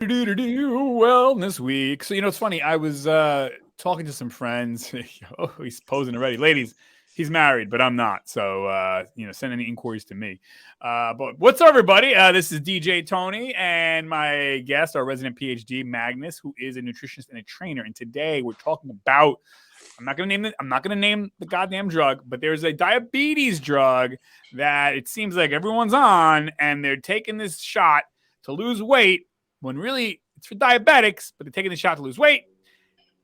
Wellness week. So it's funny. I was talking to some friends. Oh, he's posing already, ladies. He's married, but I'm not. So send any inquiries to me. But what's up, everybody? This is DJ Tony, and my guest, our resident PhD Magnus, who is a nutritionist and a trainer. And today we're talking about. I'm not going to name the goddamn drug, but there's a diabetes drug that it seems like everyone's on, and they're taking this shot to lose weight when really it's for diabetics, but they're taking the shot to lose weight.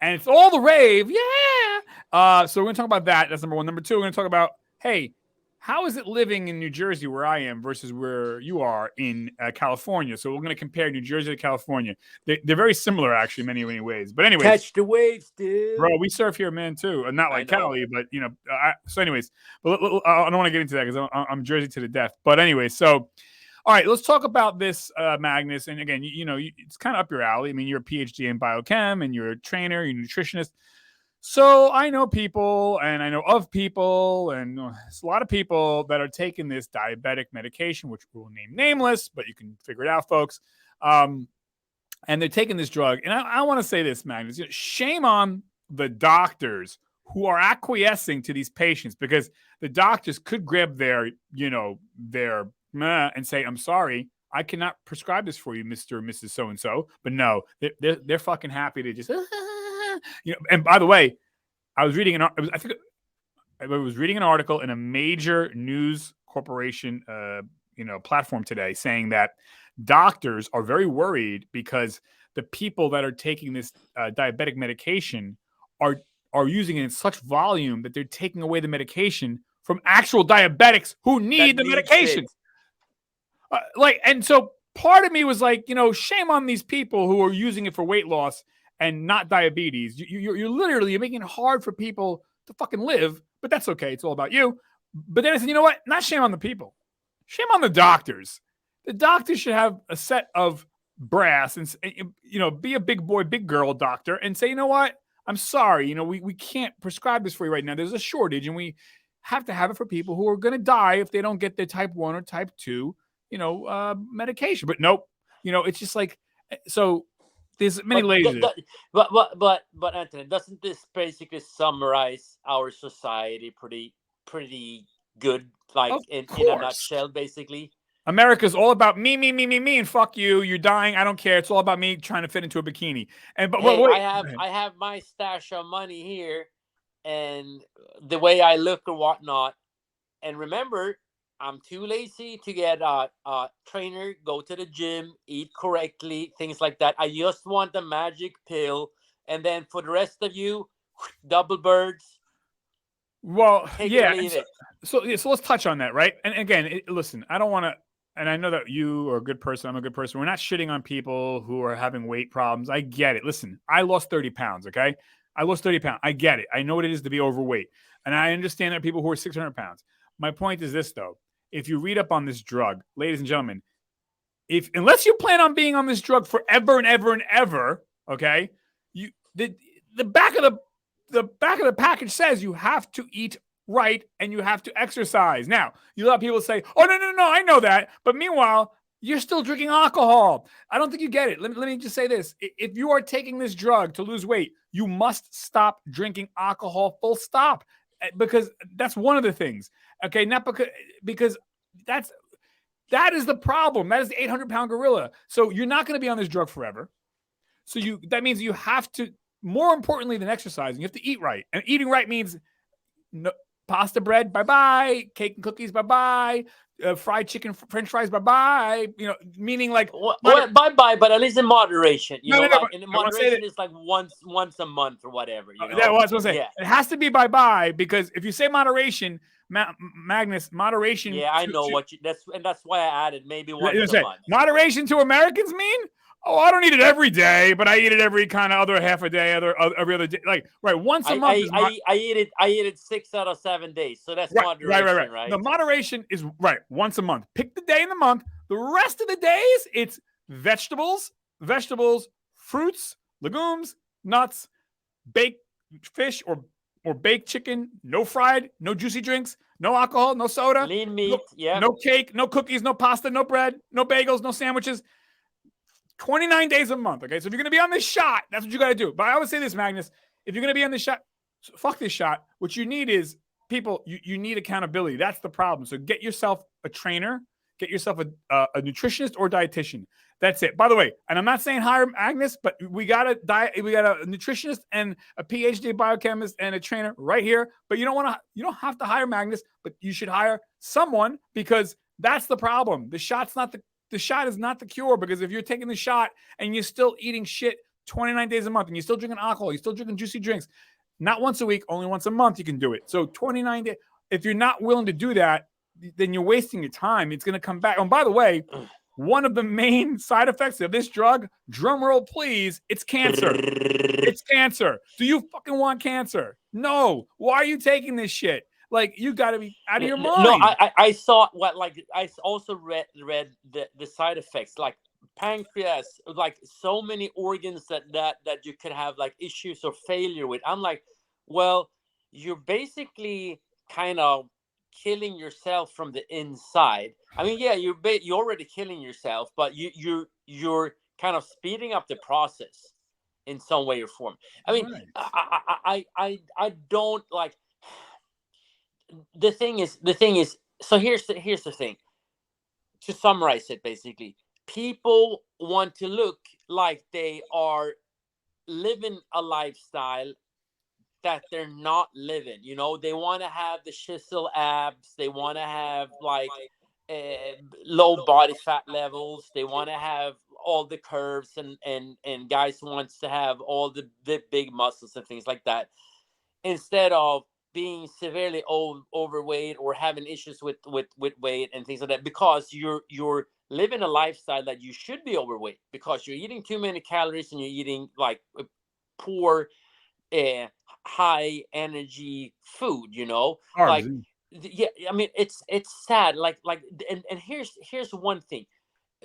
And it's all the rave. Yeah. So we're going to talk about that. That's number one. Number two, we're going to talk about, hey, how is it living in New Jersey where I am versus where you are in California? So we're going to compare New Jersey to California. They're very similar, actually, in many ways. But anyways. Catch the waves, dude. Bro, we surf here, man, too. Not like Cali, but, so anyways. But I don't want to get into that because I'm Jersey to the death. But anyway, so... All right, let's talk about this, Magnus. And again, it's kind of up your alley. I mean, you're a PhD in biochem, and you're a trainer, you're a nutritionist. So I know people, and I know of people, and there's a lot of people that are taking this diabetic medication, which we'll name nameless, but you can figure it out, folks. And they're taking this drug. And I want to say this, Magnus. Shame on the doctors who are acquiescing to these patients, because the doctors could grab their and say, I'm sorry, I cannot prescribe this for you, Mr. or Mrs. So-and-so. But no, they're fucking happy to just, And by the way, I was reading I was reading an article in a major news corporation, platform today, saying that doctors are very worried because the people that are taking this diabetic medication are using it in such volume that they're taking away the medication from actual diabetics who need the medication. And so part of me was like, shame on these people who are using it for weight loss and not diabetes. You're literally making it hard for people to fucking live, but that's okay. It's all about you. But then I said, you know what? Not shame on the people. Shame on the doctors. The doctors should have a set of brass and, be a big boy, big girl doctor and say, you know what? I'm sorry. We can't prescribe this for you right now. There's a shortage, and we have to have it for people who are going to die if they don't get their type 1 or type 2 medication. But nope, it's just like, so there's many layers. But Anthony, doesn't this basically summarize our society pretty good, like in a nutshell, basically? America's all about me, and fuck you. You're dying. I don't care. It's all about me trying to fit into a bikini. And but hey, wait, I have my stash of money here, and the way I look or whatnot. And remember, I'm too lazy to get a trainer, go to the gym, eat correctly, things like that. I just want the magic pill. And then for the rest of you, double birds. Well, yeah. So let's touch on that, right? And again, listen, I don't want to, and I know that you are a good person. I'm a good person. We're not shitting on people who are having weight problems. I get it. Listen, I lost 30 pounds, okay? I lost 30 pounds. I get it. I know what it is to be overweight. And I understand there are people who are 600 pounds. My point is this, though. If you read up on this drug, ladies and gentlemen, unless you plan on being on this drug forever and ever and ever, okay, the back of the package says you have to eat right and you have to exercise. Now, you let people say, "Oh no, I know that," but meanwhile, you're still drinking alcohol. I don't think you get it. Let me just say this: if you are taking this drug to lose weight, you must stop drinking alcohol. Full stop. Because that's one of the things, okay? Not because that is the problem. That is the 800-pound gorilla. So you're not going to be on this drug forever. So that means you have to, more importantly than exercising, you have to eat right. And eating right means pasta bread, bye-bye. Cake and cookies, bye-bye. Fried chicken, French fries, bye-bye. Meaning like... bye-bye, but at least in moderation. Moderation is like once a month or whatever. That was what I was saying. Yeah. It has to be bye-bye, because if you say moderation, Magnus, moderation... Yeah, I know that's why I added maybe once a month. Moderation to Americans mean? Oh, I don't eat it every day, but I eat it every kind of other half a day, every other day. Like, right, once a month. I eat it 6 out of 7 days, so that's moderation, right? The moderation is once a month. Pick the day in the month. The rest of the days, it's vegetables, fruits, legumes, nuts, baked fish or baked chicken, no fried, no juicy drinks, no alcohol, no soda, lean meat, no cake, no cookies, no pasta, no bread, no bagels, no sandwiches. 29 days a month. Okay. So if you're going to be on this shot, that's what you got to do. But I would say this, Magnus, if you're going to be on this shot, fuck this shot. What you need is people, you need accountability. That's the problem. So get yourself a trainer, get yourself a nutritionist or dietitian. That's it. By the way, and I'm not saying hire Agnes, but we got a nutritionist and a PhD biochemist and a trainer right here. But you don't have to hire Magnus, but you should hire someone, because that's the problem. The shot is not the cure, because if you're taking the shot and you're still eating shit 29 days a month and you're still drinking alcohol, you're still drinking juicy drinks, not once a week, only once a month you can do it. So 29 days, if you're not willing to do that, then you're wasting your time. It's going to come back. And by the way, one of the main side effects of this drug, drum roll please, it's cancer. It's cancer. Do you fucking want cancer? No. Why are you taking this shit? Like, you got to be out of your mind. No, I saw I also read the side effects, like pancreas, like so many organs that you could have like issues or failure with. I'm like, well, you're basically kind of killing yourself from the inside. I mean, yeah, you're already killing yourself, but you're kind of speeding up the process in some way or form. I mean, right. I don't like. The thing is, so here's the thing. To summarize it, basically, people want to look like they are living a lifestyle that they're not living. You know, they want to have the chisel abs. They want to have like low body fat levels. They want to have all the curves, and guys wants to have all the big muscles and things like that, instead of being severely overweight or having issues with weight and things like that, because you're living a lifestyle that you should be overweight, because you're eating too many calories and you're eating like poor high energy food, you know. Like, yeah, I mean, it's sad. Like and here's one thing.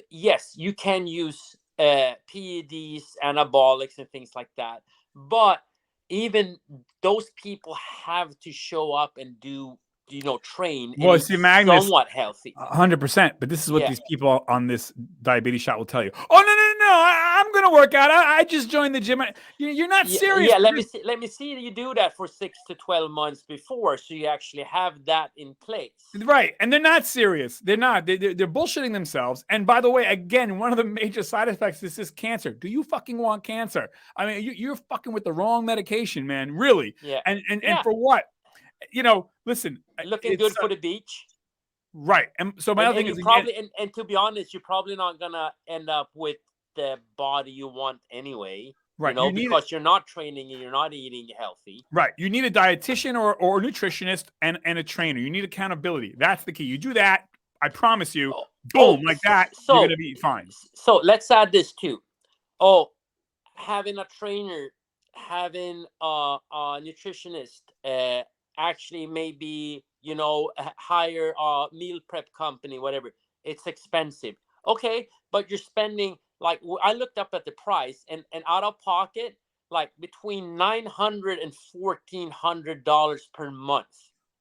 Yes, you can use PEDs, anabolics and things like that, but even those people have to show up and do, you know, train and see, Magnus, somewhat healthy. 100%. But this is what these people on this diabetes shot will tell you. Oh, no. I'm going to work out. I just joined the gym. You're not serious. Yeah, let me see you do that for 6 to 12 months before, so you actually have that in place. Right. And they're not serious. They're not. They're bullshitting themselves. And by the way, again, one of the major side effects is this cancer. Do you fucking want cancer? I mean, you're fucking with the wrong medication, man. Really. Yeah. And for what? You know, listen. Looking good for the beach. Right. And so my other thing is, probably, and to be honest, you're probably not going to end up with the body you want anyway. Right. You know, because you're not training and you're not eating healthy. Right. You need a dietitian or a nutritionist and a trainer. You need accountability. That's the key. You do that, I promise you, boom, like that, you're going to be fine. So let's add this too. Having a trainer, having a nutritionist, actually maybe, you know, hire a meal prep company, whatever. It's expensive. Okay, but you're spending, like, I looked up at the price, and out of pocket, like between $900 and $1,400 per month.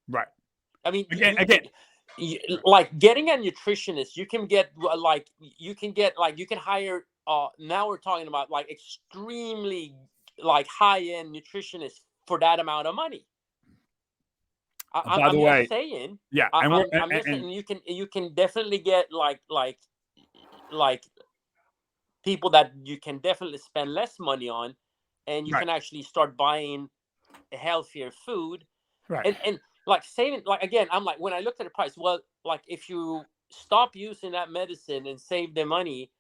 Right. I mean, again, like getting a nutritionist, you can hire. Now we're talking about like extremely like high end nutritionists for that amount of money. I'm just saying. Yeah, I'm just saying you can definitely get like people that you can definitely spend less money on, and you can actually start buying healthier food. Right. And like saving, like, again, I'm like, when I looked at the price, well, like if you stop using that medicine and save the money,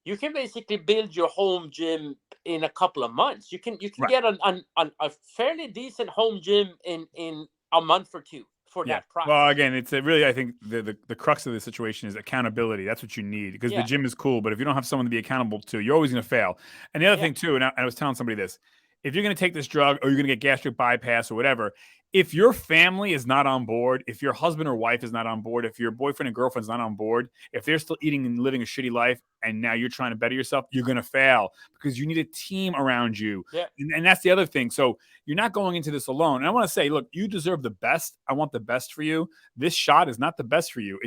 you can basically build your home gym in a couple of months. You can get a fairly decent home gym in a month or two for that price. Well, again, it's really, I think the crux of the situation is accountability. That's what you need, because the gym is cool, but if you don't have someone to be accountable to, you're always going to fail. And the other thing too, and I was telling somebody this, if you're going to take this drug or you're going to get gastric bypass or whatever, if your family is not on board, if your husband or wife is not on board, if your boyfriend and girlfriend's not on board, if they're still eating and living a shitty life and now you're trying to better yourself, you're going to fail, because you need a team around you. Yeah. And that's the other thing. So you're not going into this alone. And I want to say, look, you deserve the best. I want the best for you. This shot is not the best for you.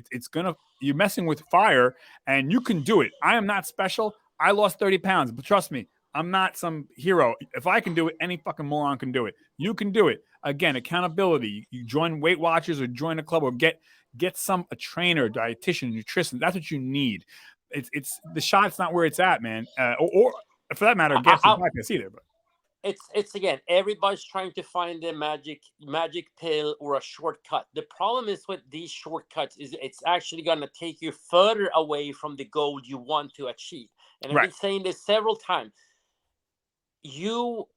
You're messing with fire, and you can do it. I am not special. I lost 30 pounds, but trust me, I'm not some hero. If I can do it, any fucking moron can do it. You can do it. Again, accountability. You join Weight Watchers or join a club or get a trainer, dietitian, nutrition. That's what you need. It's the shot's not where it's at, man. Or for that matter, guess it's not gonna either. But it's again, everybody's trying to find the magic pill or a shortcut. The problem is with these shortcuts is it's actually going to take you further away from the goal you want to achieve. And I've been saying this several times. You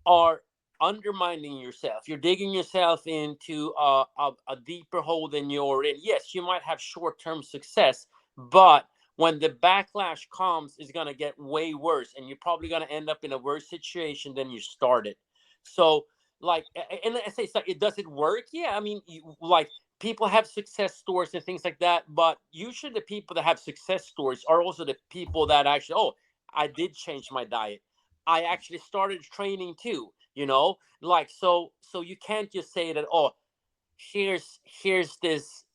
are undermining yourself. You're digging yourself into a deeper hole than you're in. Yes, you might have short-term success, but when the backlash comes, it's going to get way worse, and you're probably going to end up in a worse situation than you started. So, like, and I say, so does it work? Yeah, I mean, like, people have success stories and things like that, but usually the people that have success stories are also the people that actually, oh, I did change my diet. I actually started training too, like, so you can't just say that, oh, here's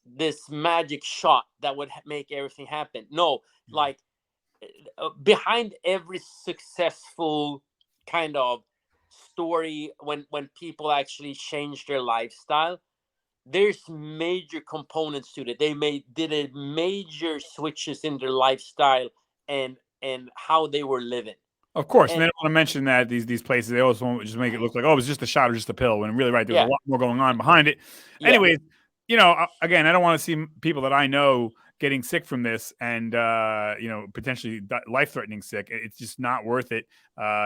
this magic shot that would make everything happen. No, like, behind every successful kind of story, when people actually change their lifestyle, there's major components to it. Did a major switches in their lifestyle and how they were living. Of course, and they don't want to mention that these places, they always want to just make it look like, oh, it was just a shot or just a pill, when really, right, there's a lot more going on behind it. Anyways, again, I don't want to see people that I know getting sick from this and, potentially life-threatening sick. It's just not worth it.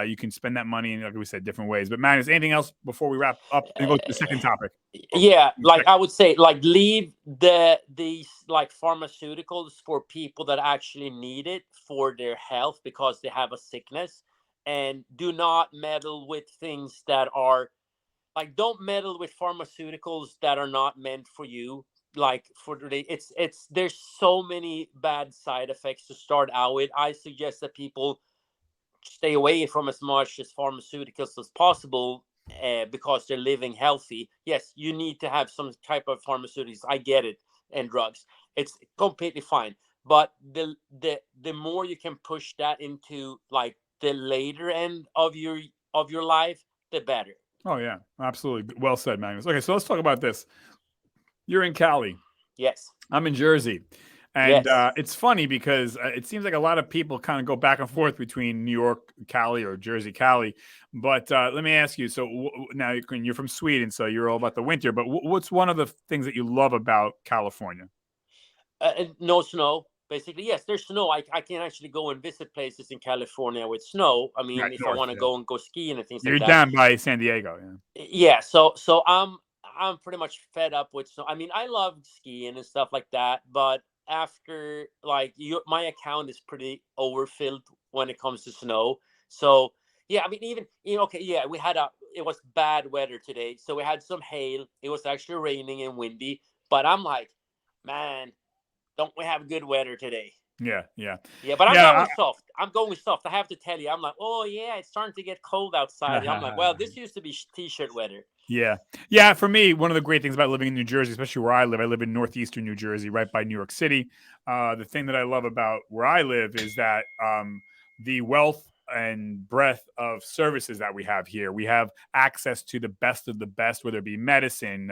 You can spend that money in, like we said, different ways. But Magnus, anything else before we wrap up and go to the second topic? Yeah, like I would say, like, leave these like pharmaceuticals for people that actually need it for their health because they have a sickness, and do not meddle with things that are like, don't meddle with pharmaceuticals that are not meant for you. Like, it's there's so many bad side effects to start out with. I suggest that people stay away from as much as pharmaceuticals as possible, because they're living healthy. Yes, you need to have some type of pharmaceuticals. I get it, and drugs. It's completely fine. But the more you can push that into like the later end of your life, the better. Oh yeah, absolutely. Well said, Magnus. Okay, so let's talk about this. You're in Cali. Yes. I'm in Jersey. And it's funny because it seems like a lot of people kind of go back and forth between New York, Cali, or Jersey, Cali. But let me ask you. So now you're from Sweden, so you're all about the winter. But what's one of the things that you love about California? No snow. Basically, yes, there's snow. I can actually go and visit places in California with snow. I mean, if I want to go and go skiing and things like that. You're down by San Diego, yeah. Yeah, so I'm pretty much fed up with snow. I mean, I love skiing and stuff like that, but after, like, my account is pretty overfilled when it comes to snow. So yeah, I mean, even okay, yeah, it was bad weather today, so we had some hail. It was actually raining and windy, but I'm like, man, don't we have good weather today? Yeah. But I'm going soft. I have to tell you, I'm like, oh yeah, it's starting to get cold outside. I'm like, well, this used to be t-shirt weather. Yeah. For me, one of the great things about living in New Jersey, especially where I live in northeastern New Jersey, right by New York City. The thing that I love about where I live is that the wealth and breadth of services that we have here. We have access to the best of the best, whether it be medicine,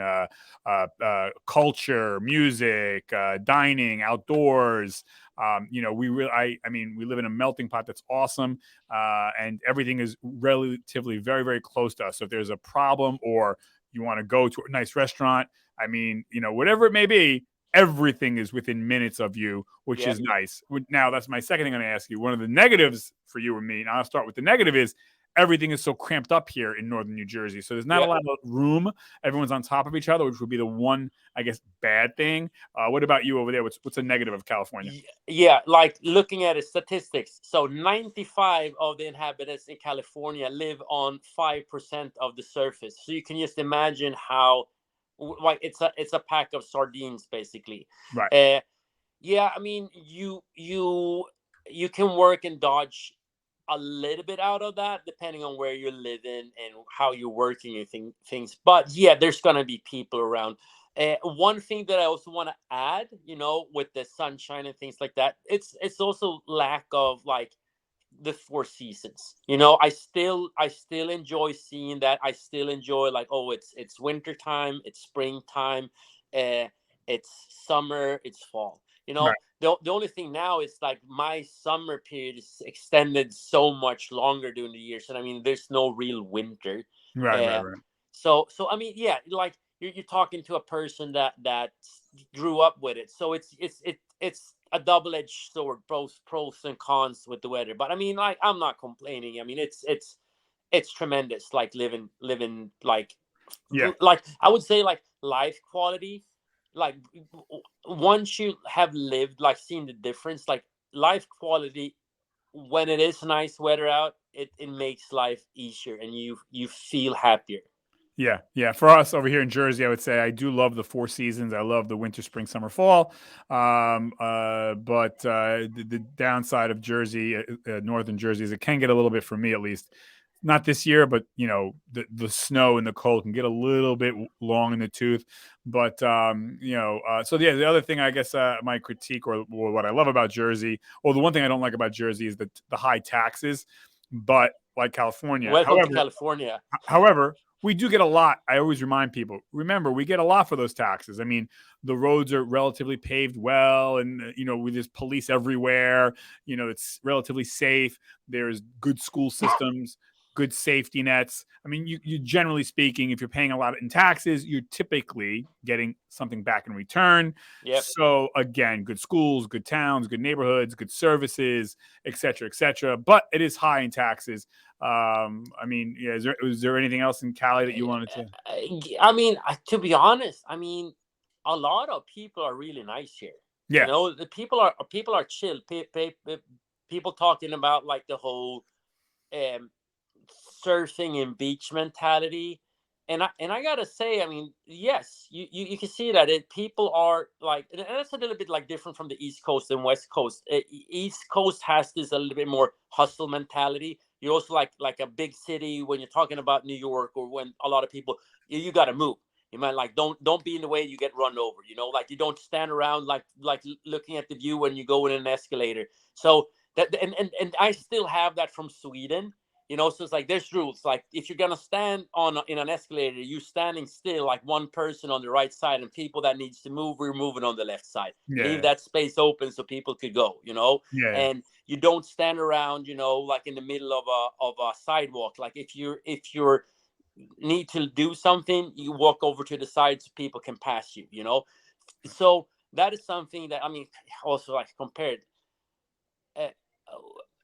culture, music, dining, outdoors. We live in a melting pot that's awesome, and everything is relatively very, very close to us. So if there's a problem or you want to go to a nice restaurant, whatever it may be, everything is within minutes of you, which is nice. Now, that's my second thing I'm going to ask you. One of the negatives for you and me, and I'll start with the negative, is everything is so cramped up here in northern New Jersey. So there's not a lot of room. Everyone's on top of each other, which would be the one, I guess, bad thing. What about you over there? What's a negative of California? Yeah, like, looking at the statistics. So 95 of the inhabitants in California live on 5% of the surface. So you can just imagine how, like, it's a pack of sardines, basically. Right. Yeah, I mean, you can work and dodge a little bit out of that depending on where you're living and how you're working and things. But yeah, there's gonna be people around. One thing that I also want to add, with the sunshine and things like that, it's also lack of, like, the Four Seasons. You know, I still enjoy seeing that. I still enjoy, like, oh, it's winter time, it's springtime, uh, it's summer, it's fall. You know, Right. the only thing now is like my summer period is extended so much longer during the year. So I mean, there's no real winter. Right. Right. Uh, Right. so I mean, yeah, like you're talking to a person that grew up with it. So it's a double-edged sword, both pros and cons with the weather. But I mean, like, I'm not complaining. I mean, it's tremendous, like living Yeah. like I would say, like, life quality, like once you have lived, like, seen the difference, like life quality when it is nice weather out, it makes life easier and you feel happier. Yeah, yeah. For us over here in Jersey, I would say I do love the four seasons. I love the winter, spring, summer, fall. But the downside of Jersey, northern Jersey, is it can get a little bit, for me at least. Not this year, but the snow and the cold can get a little bit long in the tooth. But so yeah, the other thing I guess my critique, or what I love about Jersey, or the one thing I don't like about Jersey, is the high taxes. But like California, Welcome to however, California. However, we do get a lot. I always remind people, remember, we get a lot for those taxes. I mean, the roads are relatively paved well, and there's police everywhere. It's relatively safe. There's good school systems, good safety nets. I mean, you generally speaking, if you're paying a lot in taxes, you're typically getting something back in return. Yep. So again, good schools, good towns, good neighborhoods, good services, et cetera, et cetera. But it is high in taxes. I mean, yeah. Is there anything else in Cali that you wanted to? I mean, to be honest, I mean, a lot of people are really nice here. You Yeah, know, the people are chill. People talking about, like, the whole um, surfing and beach mentality. And I gotta say, I mean, yes, you can see that people are like, and that's a little bit like different from the East Coast and West Coast. East Coast has this a little bit more hustle mentality. You also like a big city when you're talking about New York, or when a lot of people, you got to move. You might, like, don't be in the way, you get run over. You know, like, you don't stand around, like looking at the view when you go in an escalator. So that, and I still have that from Sweden. You know, so it's like there's rules. Like, if you're gonna stand in an escalator, you standing still, like one person on the right side, and people that needs to move, we're moving on the left side. Leave yeah, that space open so people could go. You know, yeah, and you don't stand around. You know, like in the middle of a sidewalk. Like, if you're need to do something, you walk over to the side so people can pass you. You know, so that is something that, I mean, also, like, compared, uh,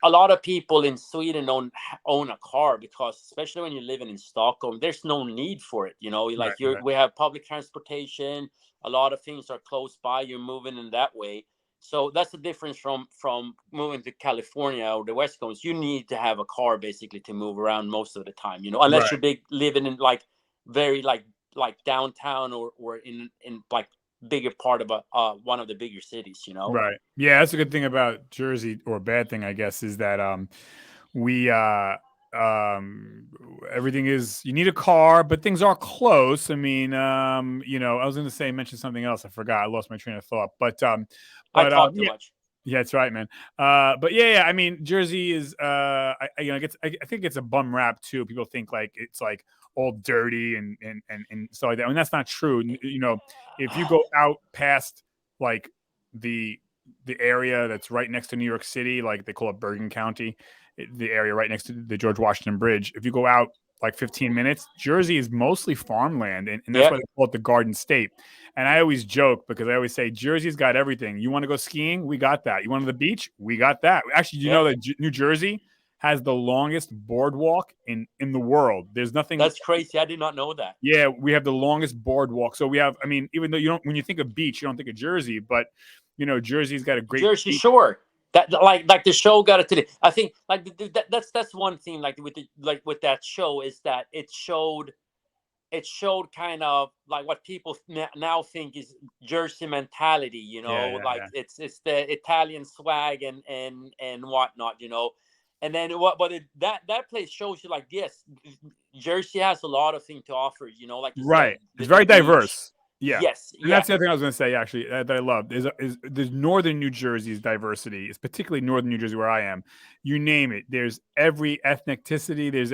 a lot of people in Sweden own a car, because especially when you're living in Stockholm, there's no need for it. You know, right, like, right, we have public transportation. A lot of things are close by. You're moving in that way. So that's the difference from moving to California or the West Coast. You need to have a car basically to move around most of the time. You know, unless right, you're big living in, like, very, like downtown, or in like bigger part of one of the bigger cities. You know. right. Yeah, that's a good thing about Jersey, or a bad thing, I guess, is that we um everything is, you need a car, but things are close. I mean, I was going to say, mention something else. I forgot. I lost my train of thought. I talk too Yeah. much. Yeah, that's right, man. But yeah, I mean, Jersey is, I think it's a bum rap too. People think like it's like all dirty and stuff like that, and that's not true. If you go out past like the the area that's right next to New York City, like they call it Bergen County, the area right next to the George Washington Bridge. If you go out like 15 minutes, Jersey is mostly farmland, and that's Yeah, why they call it the Garden State. And I always joke because I always say Jersey's got everything. You want to go skiing? We got that. You want to the beach? We got that. Actually, you yeah. know that New Jersey has the longest boardwalk in the world. There's nothing. That's crazy. I did not know that. Yeah, we have the longest boardwalk. So we have. I mean, even though you don't, when you think of beach, you don't think of Jersey, but Jersey's got a great Jersey beach. Shore. That, like the show got it today. I think, like, that's one thing, like, with that show, is that it showed kind of like what people now think is Jersey mentality. You Yeah, know, yeah, like, yeah. it's the Italian swag and whatnot. You know, and then what? But that place shows you, like, yes, Jersey has a lot of things to offer. You know, like you said, Right. It's the very beach. diverse. Yeah. Yes, And that's yeah. the other thing I was going to say, actually, that I love there's northern New Jersey's diversity. It's particularly northern New Jersey where I am. You name it. There's every ethnicity. There's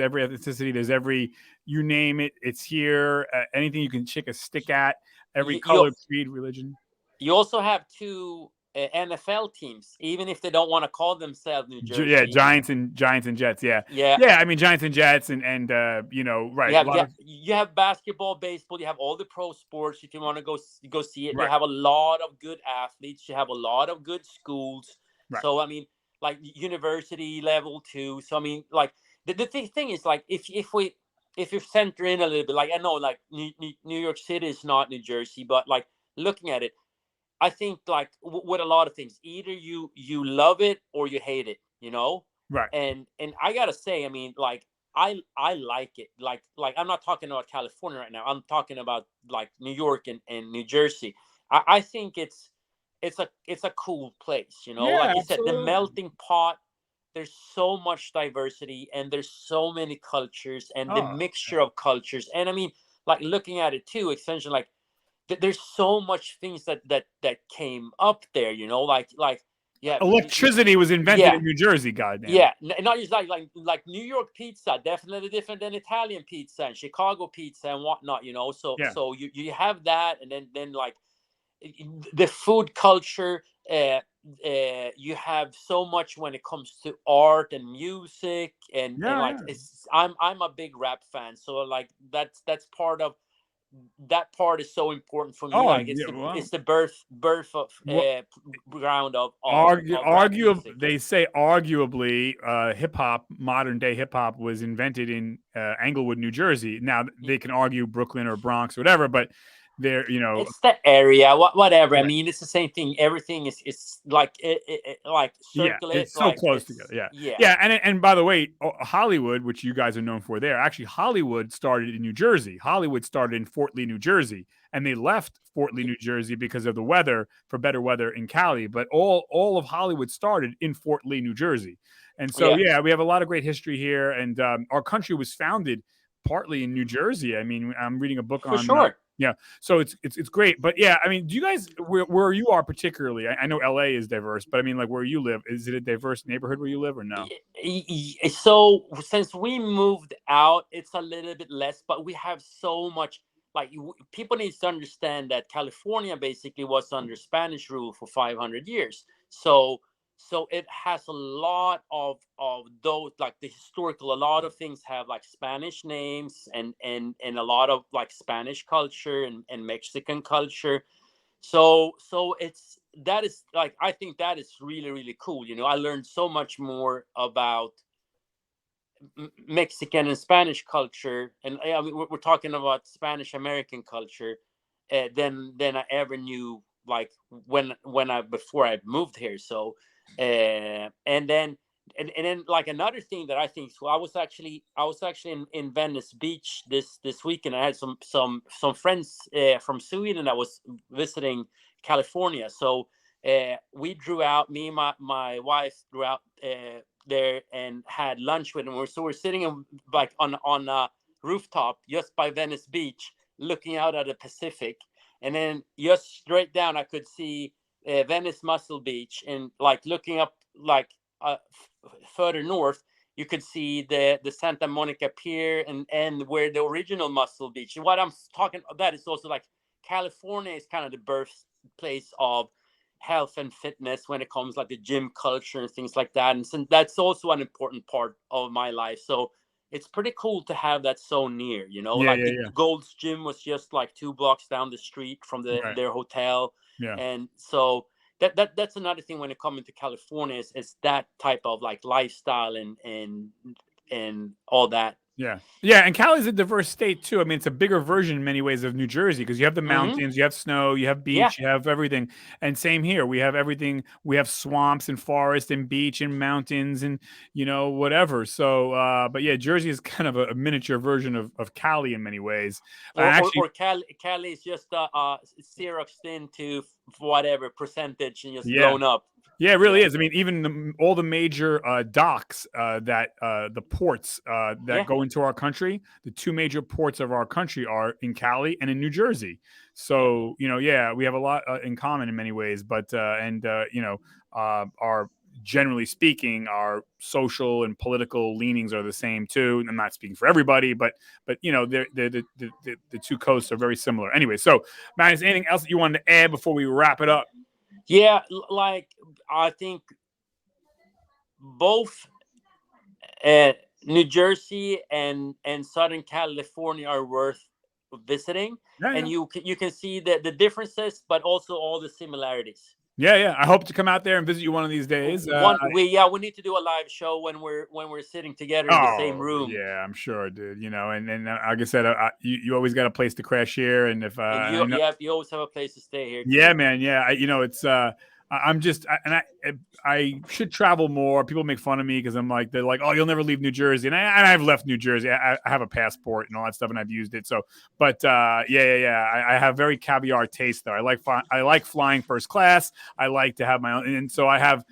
every, you name it. It's here. Anything you can shake a stick at, every You, you color, creed, religion. you also have two NFL teams, even if they don't want to call themselves New Yeah, Jersey. Giants and Jets. Yeah, Yeah, yeah. I mean, Giants and Jets, and right. A lot of you have basketball, baseball. You have all the pro sports. If you want to go see it, you right, have a lot of good athletes. You have a lot of good schools. right. So I mean, like university level too. So I mean, like thing is, like if you center in a little bit, like I know like New York City is not New Jersey, but like looking at it, I think like with a lot of things, either you love it or you hate it, you know. Right. And I gotta say, I mean, like I like it. Like I'm not talking about California right now. I'm talking about like New York and New Jersey. I think it's a cool place, you know. Yeah, Like you said, the absolutely. melting pot. There's so much diversity and there's so many cultures and the Oh, mixture of cultures. And I mean, like looking at it too, essentially, like there's so much things that came up there, you know, like yeah, electricity was invented yeah, in New Jersey. Goddamn it. yeah. Not just like New York pizza, definitely different than Italian pizza and Chicago pizza and whatnot, you know. So Yeah. you have that, and then like the food culture. You have so much when it comes to art and music, and Yeah. like Yeah. I'm a big rap fan, so like that's part of that part is so important for me. Oh, Like yeah. Well, it's the birth of what ground of rap music. they say arguably, hip hop, modern day hip hop, was invented in Englewood, New Jersey. Now they can argue Brooklyn or Bronx or whatever, but they're It's the area, whatever. I right. mean, it's the same thing. Everything is like like Yeah, circulate. it's so Like close together. it's Yeah, yeah, yeah, and by the way, Hollywood, which you guys are known for, there actually Hollywood started in New Jersey. Hollywood started in Fort Lee, New Jersey, and they left Fort Lee, New Jersey because of the weather, for better weather in Cali. But all of Hollywood started in Fort Lee, New Jersey, and so yeah, yeah, we have a lot of great history here, and our country was founded partly in New Jersey. I mean, I'm reading a book for on sure. yeah, so it's great. But yeah, I mean, do you guys, where you are particularly? I know LA is diverse, but I mean, like where you live, is it a diverse neighborhood where you live or no? So since we moved out, it's a little bit less, but we have so much. Like people need to understand that California basically was under Spanish rule for 500 years. So it has a lot of those, like the historical. A lot of things have like Spanish names and a lot of like Spanish culture and Mexican culture. So it's that is like I think that is really cool. You know, I learned so much more about Mexican and Spanish culture, and I mean, we're talking about Spanish American culture, than I ever knew. Like when I before I moved here. So, and then and then like another thing that I think. So I was actually in Venice Beach this weekend. I had some friends from Sweden that was visiting California. So we drew out. Me and my wife drew out. There and had lunch with them. So we're sitting in, like on a rooftop just by Venice Beach, looking out at the Pacific, and then just straight down I could see Venice Muscle Beach, and like looking up like further north. You could see the Santa Monica Pier and where the original Muscle Beach. And what I'm talking about that is also like California is kind of the birthplace of health and fitness when it comes like the gym culture and things like that, and so that's also an important part of my life. So it's pretty cool to have that so near, you know, Yeah, like yeah, the yeah. Gold's Gym was just like 2 blocks down the street from Right. their hotel. Yeah. And so that's another thing when it comes to California is that type of like lifestyle and all that. Yeah. Yeah, and Cali's a diverse state too. I mean, it's a bigger version in many ways of New Jersey because you have the Mm-hmm. mountains, you have snow, you have Yeah, beach, you have everything. And same here. We have everything. We have swamps and forest and beach and mountains and whatever. So but yeah, Jersey is kind of a miniature version of Cali in many ways. Actually, or Cali is just Xeroxed into whatever percentage and just yeah. blown up. Yeah, it really is. I mean, even all the major docks that the ports that go into our country, the two major ports of our country are in Cali and in New Jersey. So, we have a lot in common in many ways, but our generally speaking, our social and political leanings are the same too. I'm not speaking for everybody, but the two coasts are very similar. Anyway, so man, is anything else that you wanted to add before we wrap it up? Yeah, like I think both New Jersey and Southern California are worth visiting, and you can see the differences, but also all the similarities. Yeah. I hope to come out there and visit you one of these days. We need to do a live show when we're sitting together in the same room. Yeah, I'm sure, dude. And like I said, you always got a place to crash here, and if and you always have a place to stay here. Yeah, man. Yeah, it's I'm just I should travel more. People make fun of me because they're like, oh, you'll never leave New Jersey, and I've left New Jersey. I have a passport and all that stuff, and I've used it. So, but yeah. I have very caviar taste though. I like flying first class. I like to have my own, and so I have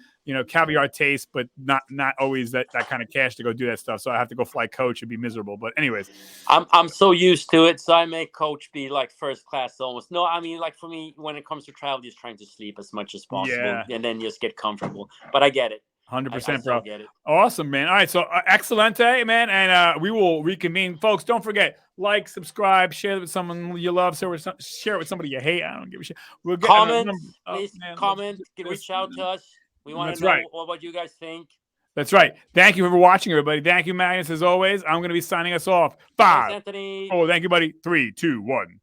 caviar taste, but not always that kind of cash to go do that stuff. So I have to go fly coach and be miserable. But anyways, I'm so used to it. So I make coach be like first class almost. No, I mean, like for me, when it comes to travel, just trying to sleep as much as possible and then just get comfortable. But I get it. 100%, bro. Get it. Awesome, man. All right, so excelente, man, and we will reconvene, folks. Don't forget, like, subscribe, share it with someone you love, share it with somebody you hate. I don't give a shit. We'll get comment, please comment. Reach out to us. We want to know what you guys think. That's right. Thank you for watching, everybody. Thank you, Magnus. As always, I'm going to be signing us off. 5. Thanks, Anthony. Oh, thank you, buddy. 3, 2, 1.